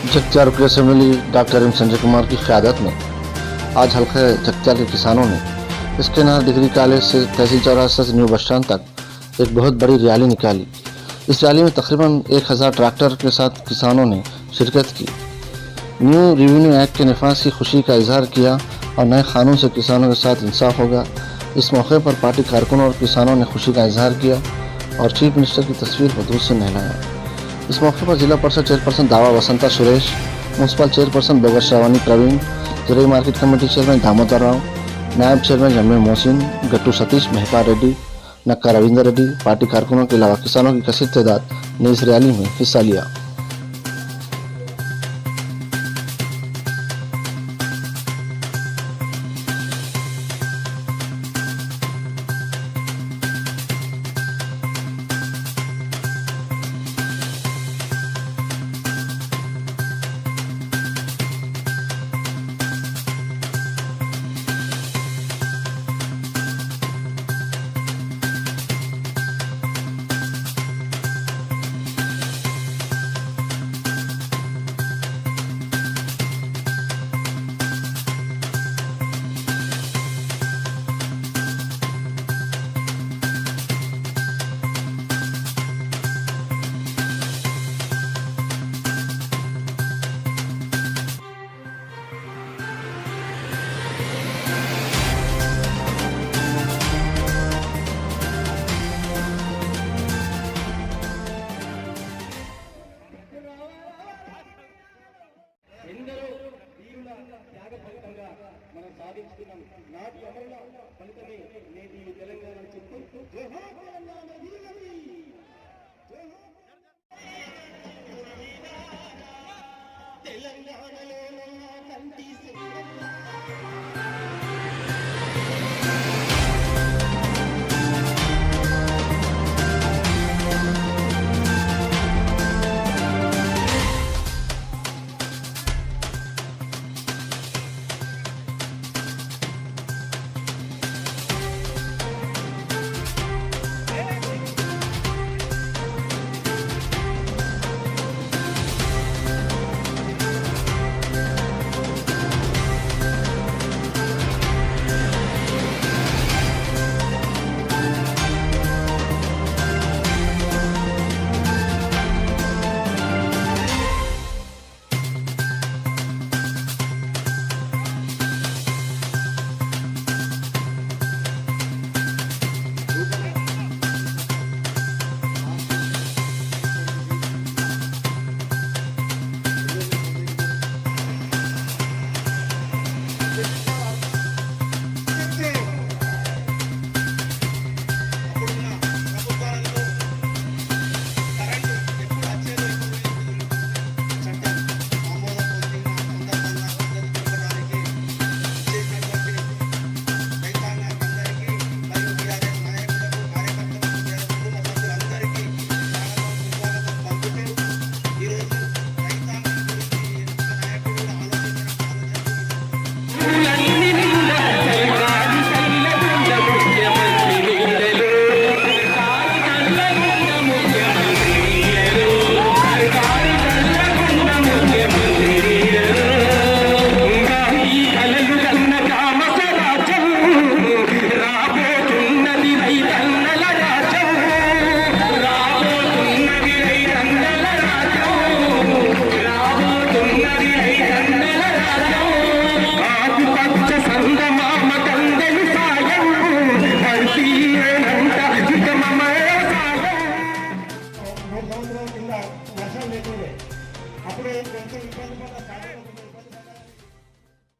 जगत्याल से मिली doctor M Sanjay Kumar की क़यादत में आज हल्का जगत्याल के किसानों ने इसके नार डिग्री कॉलेज से तहसील चौराहा से न्यू बस स्टैंड तक एक बहुत बड़ी रैली निकाली। इस रैली में तकरीबन 1000 ट्रैक्टर के साथ किसानों ने शिरकत की। न्यू रेवेन्यू एक्ट के नफाज की खुशी का इजहार किया और नए कानून से किसानों के साथ इंसाफ होगा। इस मौके पर पार्टी कारकुनों और किसानों ने खुशी का इजहार किया और चीफ मिनिस्टर की तस्वीर को दूध से नहलाया। इस मौके पर जिला परिषद chairperson Dawa Vasantha Suresh, municipal chairperson Bogar Shravani Praveen, जिले market committee chairman Damodar Rao, नायब चेयरमैन जमीर मोहसिन, गट्टू सतीश, महपा रेड्डी, नक्का रविंदर रेड्डी, पार्टी कारकुनों के अलावा किसानों की कसीर तादाद ने इस रैली में हिस्सा लिया। ఎందరో వీరుల త్యాగ ఫలితంగా మనం సాధించుకున్నాం. నాటి అమరుల ఫలితమే నేటి తెలంగాణ చెప్తూ జోహార్ తెలంగాణ.